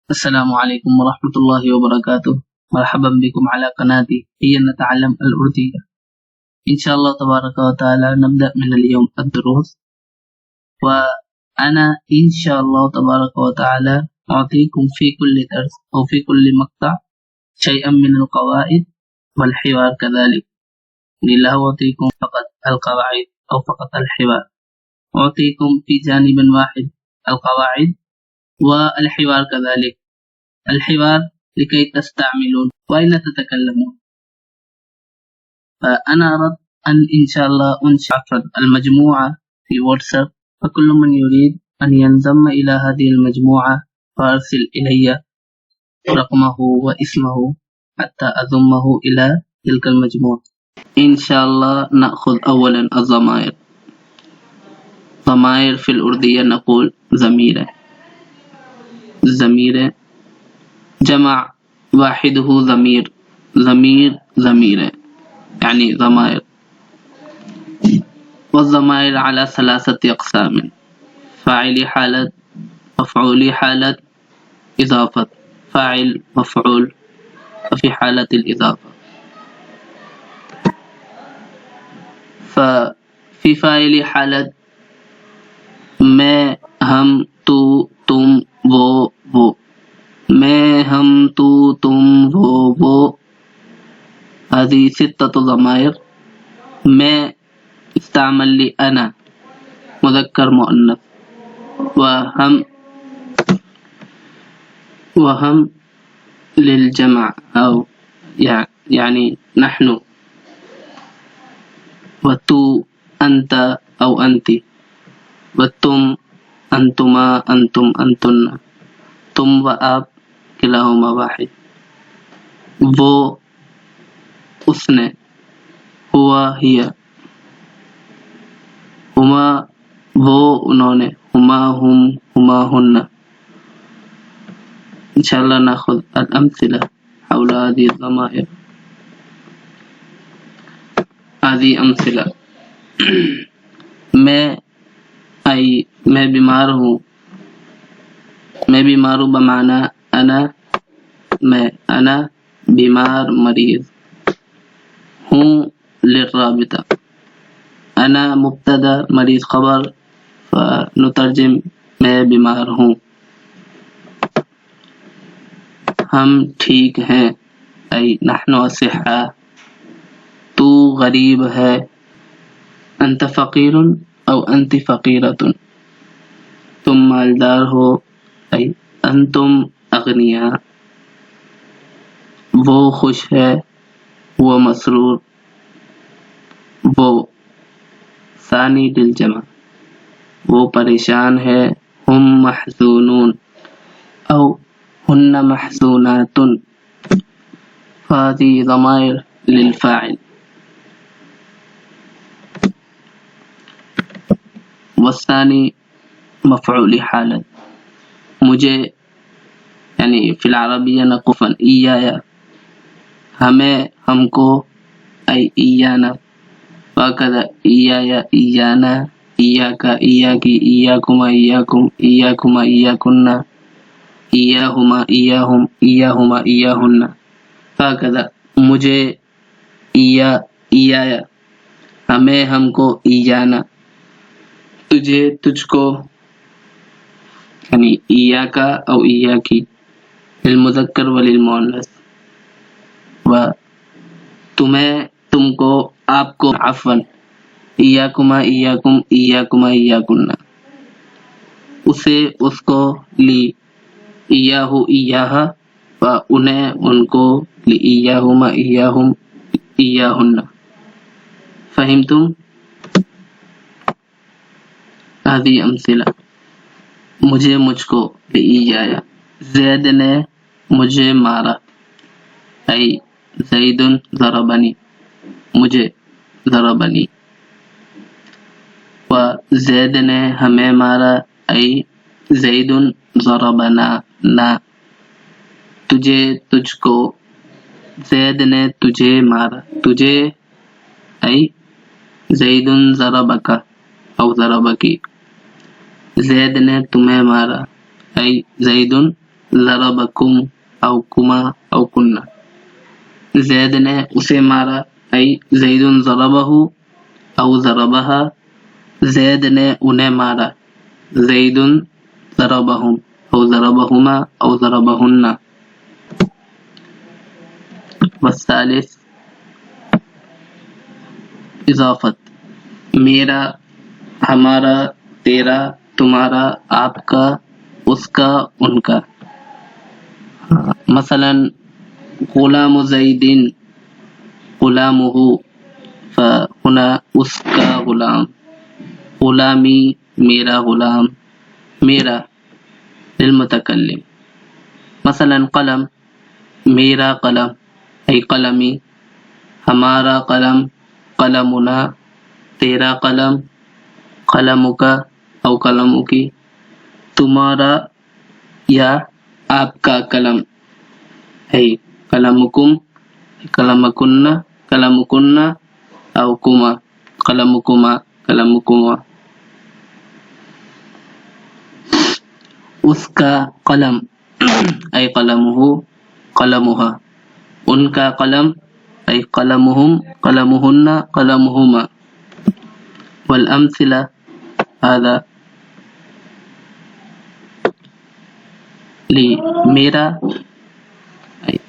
السلام عليكم ورحمة الله وبركاته. مرحبا بكم على قناتي هي نتعلم الأردية. إن شاء الله تبارك وتعالى نبدأ من اليوم الدروس، وأنا إن شاء الله تبارك وتعالى أعطيكم في كل درس أو في كل مقطع شيئا من القواعد والحوار كذلك. لا أعطيكم فقط القواعد أو فقط الحوار، أعطيكم في جانب واحد القواعد والحوار كذلك. الحوار لكي تستعملون وأين تتكلمون. فأنا أردت إن شاء الله أنشئ المجموعة في واتساب، فكل من يريد أن ينضم إلى هذه المجموعة فأرسل إلي رقمه واسمه حتى أضمه إلى تلك المجموعة. إن شاء الله نأخذ أولا الضمائر. ضمائر في الأردية نقول ضمير. ضمير جمع واحده ضمير، ضمير يعني ضمائر. والضمائر على 3 أقسام: فاعل حالة، مفعول حالة، إضافة. فاعل مفعول وفي حالة الإضافة. ففي فاعل حالة میں، ہم، تو، تم، وہ. میں، ہم، تو، تم، وہ. هذه 6 ضمائر. میں استعمل لي أنا مذكر مؤنث، وهم للجمع أو يعني نحن. وتو أنت أو أنت. وتم أنتما أنتم أنتن. تم وآب کلاہما واحد. وہ اس نے، ہوا ہی. ہما وہ انہوں نے، ہما ہم، ہما ہن. انشاءاللہ ناخذ الأمثلة حول هذه الضمائر. هذه أمثلة. میں بیمار ہوں. میں بیمار ہوں بمعنى أنا بیمار مریض ہوں. للرابطة. أنا مبتدا، مریض خبر، فنترجم میں بیمار ہوں. ہم ٹھیک ہیں، أي نحن أصحاء. تو غریب ہے، أنت فقير أو أنت فقيرة. تم مالدار ہو، أي أنتم أغنياء. وہ خوش ہے، وہ مسرور. وہ ثانی للجمع. وہ پریشان ہے، ہم محزونون أو هن محزونات. فهذه ضمائر للفاعل. والثاني مفعول حالة. مجھے یعنی فی العربیہ نقفا ایایا، ہمیں، ہم کو، ای ایانا. وهكذا ایایا، ایانا، ایاکا، ایاکی، ایاکما، ایاکم، ایاکما، ایاکن، ایاہما، ایاہم، ایاہما، ایاہن. وهكذا مجھے، ایایا، ہمیں، ہم کو، ایانا. تجھے، تجھ کو، یعنی ایاکا او ایاکی للمذکر وللمؤنث. و تمہیں، تم کو، آپ کو، عفوا ایاکما، ایاکم، ایاکما، ایاکن. اسے، اس کو، لی ایاہو، ایاہا. و انہیں، ان کو، لی ایاہما، ایاہم، ایاہن. فہمتم؟ هذه أمثلة. مجھے، مجھ کو، لإيایا. زید نے مجھے مارا، أي زید ضربني. مجھے، ضربني. و زید نے ہمیں مارا، أي زید ضربنا. نا. تجھے، تجھ کو. زید نے تجھے مارا. تجھے، أي زید ضربك أو ضربك. زید نے تمہیں مارا، أي زید ضربکم او کما او کننا. زید نے اسے مارا ای زید ضربہ او ضربہا، زید نے انہیں مارا زید ضربہم او ضربہما او ضربہن. والثالث اضافت، میرا، ہمارا، تیرا، تمہارا، آپ کا، اس کا، ان کا. مثلا غلام زید غلامہ، فہنا اس کا غلام. غلامی میرا غلام، میرا للمتکلم. مثلا قلم میرا قلم ای قلمی، ہمارا قلم قلمنا، تیرا قلم قلمکا او قلمکی، تمہارا یا آپ کا قلم ای قلمکم قلمکن قلمکن او کما قلمکما قلمکما. اس کا قلم ای قلمہ قلمہا، ان کا قلم ای قلمہم قلمہن قلمہما. والامثلہ هذا لی، میرا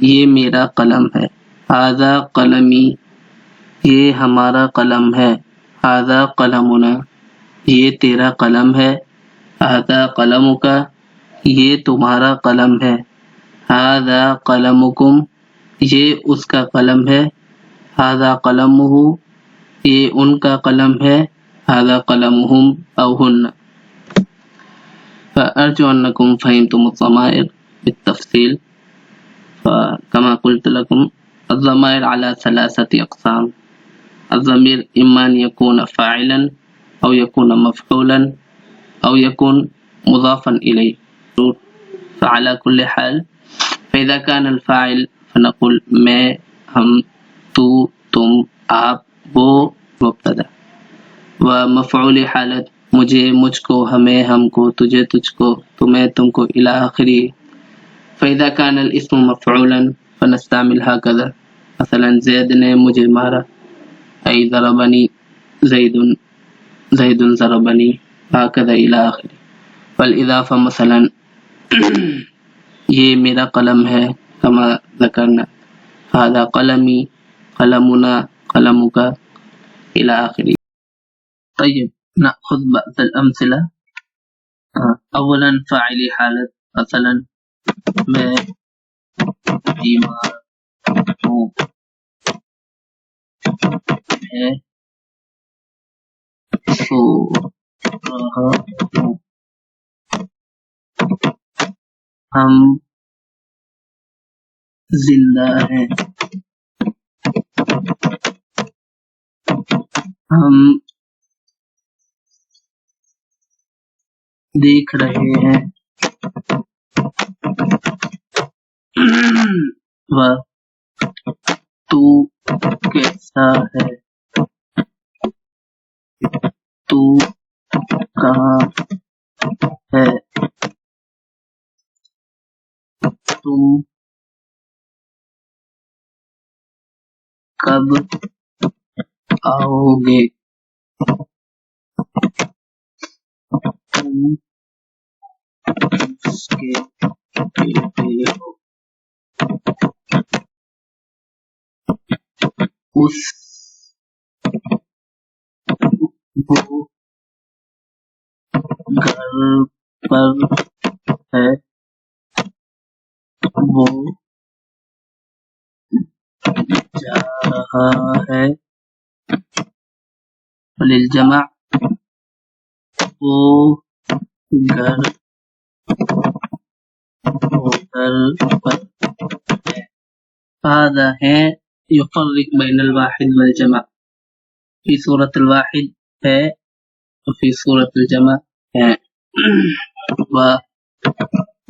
یہ میرا قلم ہے. هذا قلمی یہ ہمارا قلم ہے. هذا قلمنا یہ تیرا قلم ہے. هذا قلمک یہ تمہارا قلم ہے. هذا قلمکم یہ اس کا قلم ہے. هذا قلمہ یہ ان کا قلم ہے. هذا قلمہم او ہن. فأرجو أنكم فهمتم الضمائر بالتفصيل. فكما قلت لكم الضمائر على 3 أقسام. الضمير إما أن يكون فاعلا أو يكون مفعولا أو يكون مضافا إليه. فعلى كل حال فإذا كان الفاعل فنقول میں، ہم، تو، تم، آپ، وہ مبتدا. ومفعول حالت مجھے، مجھ کو، ہمیں، ہم کو، تجھے، تجھ کو، تمہیں، تم کو إلى آخره. فإذا كان الاسم مفعولا فنستعمل هكذا. مثلا زید نے مجھے مارا أي ضربني زید، زید ضربني هكذا إلى آخره. والإضافة مثلا یہ میرا قلم ہے كما ذكرنا. هذا قلمي قلمنا قلمك إلى آخره. طيب نأخذ بعض الأمثلة. اولا فاعلی حالت، مثلا میں بیمار ہوں، میں سو رہا ہوں، ہم زندہ ہیں، ہم دیکھ رہے ہیں. و تو کیسا ہے، تو کہاں ہے، تم کب آؤ گے، تم اس کے بیٹے ہو، اس وہ گھر پر ہے، وہ جا رہا ہے. للجمع وہ گھر پر ہے. هذا ہے يفرق بين الواحد والجمع. في صورة الواحد ہے وفي صورة الجمع ہے.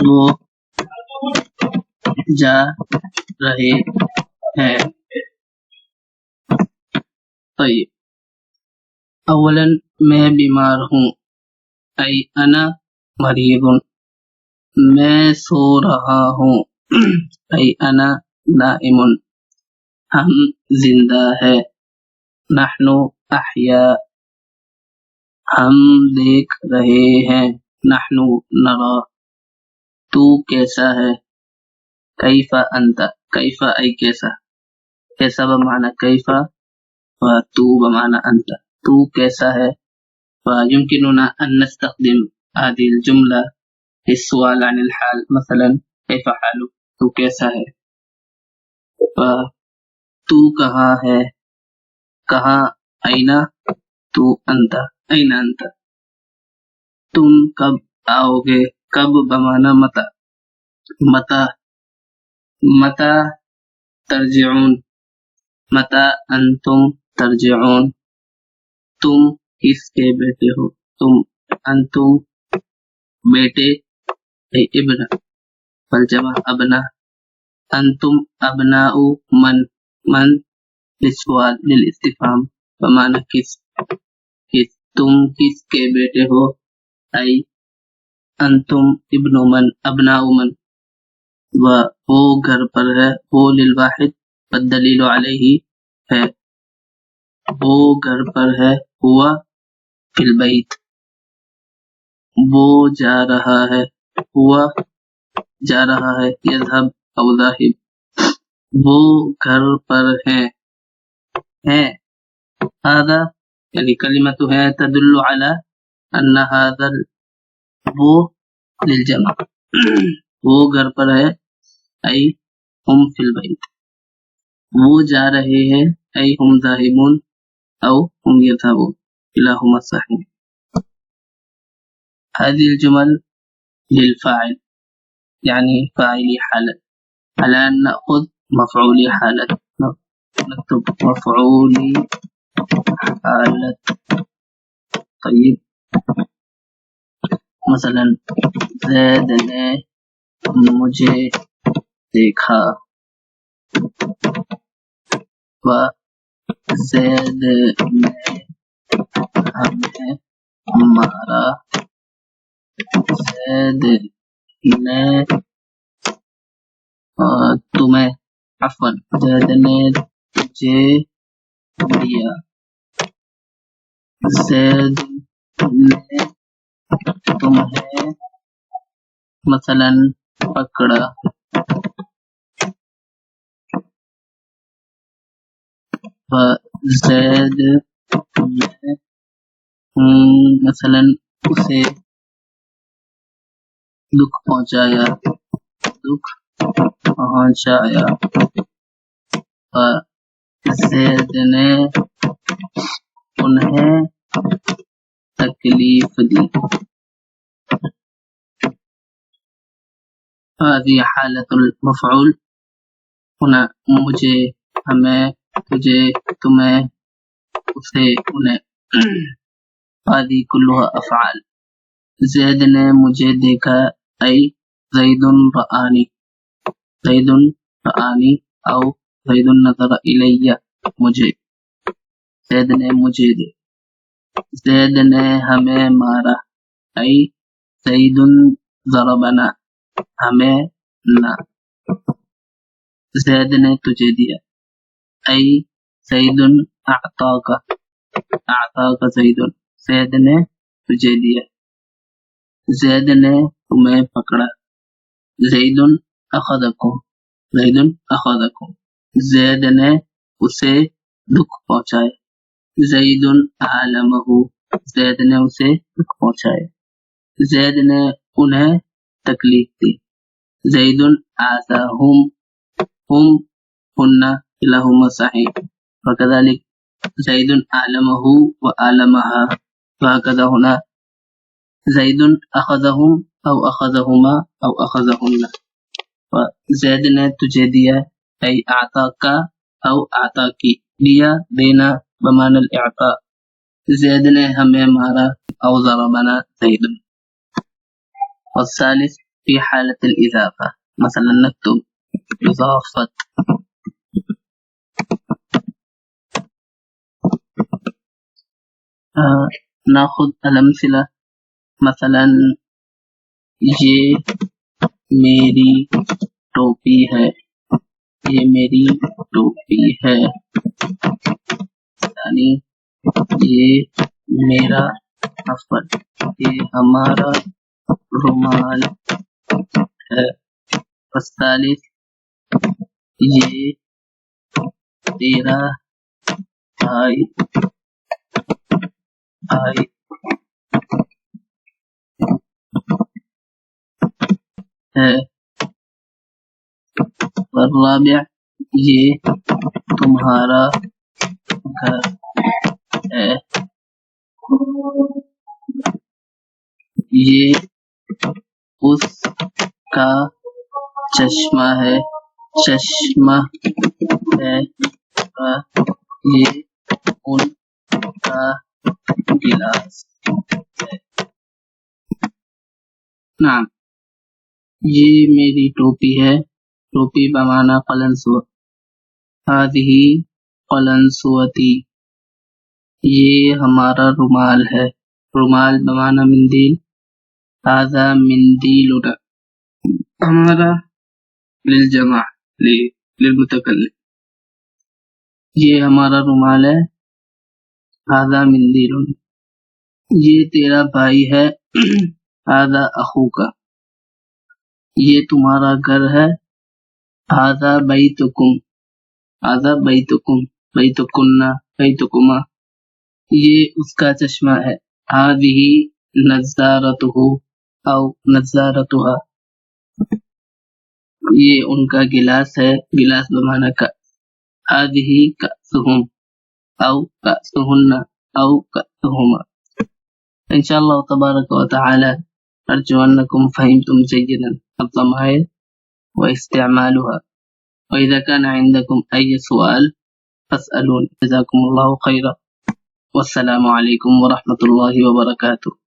وہ جا رہے ہیں. طيب اولا میں بیمار ہوں، ای انا مریض، میں سو رہا ہوں ای انا نائم ہم زندہ ہے نحن احیاء ہم دیکھ رہے ہیں نحن نرا تو کیسا ہے کیف انت کیف ای کیسا کیسا بمعنی کیف و تو بمعنی انت تو کیسا ہے ويمكننا أن نستخدم هذه الجملة للسؤال عن الحال مثلا كيف حالك تو کیسا ہے تو کہاں ہے کہاں اینا تو انت این انت تم کب آؤ گے کب بمعنی متا متا متا ترجعون متا انتم ترجعون تم کس کے بیٹے ہو تم انتم بیٹے اے ابن فالجمع ابنا انتم ابناء من من للسؤال للاستفهام بمعنی کس تم کس کے بیٹے ہو ای انتم ابن من ابناء من وہ گھر پر ہے وہ للواحد والدلیل علیہ ہے وہ گھر پر ہے ہوا فی البیت وہ جا رہا ہے ہوا جا رہا ہے یذهب او ذاہب وہ گھر پر ہے هذا یعنی کلمت ہے تدل علی ان هذا وہ للجمع وہ گھر پر ہے ای ہم فی البیت وہ جا رہے ہیں ای ہم ذاہبون او ہم یذهبون کلاہما صحیح هذه الجمل للفاعل يعني فاعلي حالة الآن نأخذ مفعولي حالة نكتب مفعولي حالة طيب مثلا زید نے مجھے دیکھا و زید نے ہمیں مارا زید نے تمہیں عفوا زید نے تجھے دیا زید نے تمہیں مثلا پکڑا زید نے مثلا اسے دکھ پہنچایا زید نے انہیں تکلیف دی هذه حالة المفعول هنا مجھے ہمیں تجھے تمہیں اسے انہیں هذه كلها افعال زید نے مجھے دیکھا ای زید رآنی او زید نظر الی مجھے زید نے مجھے دیکھا زید نے ہمیں مارا ای زید ضربنا ہمیں نہ زید نے تجھے دیا ای زید اعطاک زید زید نے تجھے دیا زید نے تمہیں پکڑا زید اخذکم زید نے اسے دکھ پہنچایا زید علمہ زید نے اسے دکھ پہنچایا زید نے انہیں تکلیف دی زید آذاہم ہم ہن کلاہما صحیح وكذلك زید علمہ وعلمها وهكذا هنا زید اخذہم او اخذہما او اخذہن زید نے تجھے دیا ای اعطاک او اعطاکی دیا دینا بمعنی الاعطاء زید نے ہمیں مارا او ضربنا زید والثالث في حالة الإضافة مثلا نكتب إضافة ناخذ الأمثلة مثلا یہ میری ٹوپی ہے. یہ میری ٹوپی ہے. یعنی یہ میرا یہ ہمارا رومال ہے. الثالث یہ تیرا بھائی ہے. الرابع یہ تمہارا گھر ہے. یہ اس کا چشمہ ہے. یہ ان کا گلاس ہے. نعم. یہ میری ٹوپی ہے. ٹوپی بمعنی قلنسوہ. هذه قلنسوتی. یہ ہمارا رومال ہے. رومال بمعنی مندیل. هذا مندیلنا. ہمارا للجمع للمتکلم. یہ ہمارا رومال ہے. هذا مندیلنا. یہ تیرا بھائی ہے. هذا اخوک. یہ تمہارا گھر ہے. هذا بیتکم. هذا بیتکم. بیتکنا. بیتکما. یہ اس کا چشمہ ہے. هذه نظارته او نظارتها. یہ ان کا گلاس ہے. گلاس بمعنی کأس. هذه كأسهم او كأسهن او كأسهما. انشاءاللہ تبارک و تعالی ارجو انکم فهمتم جيدا الضمائر واستعمالها. وإذا كان عندكم أي سؤال فاسألون. جزاكم الله خيرا والسلام عليكم ورحمة الله وبركاته.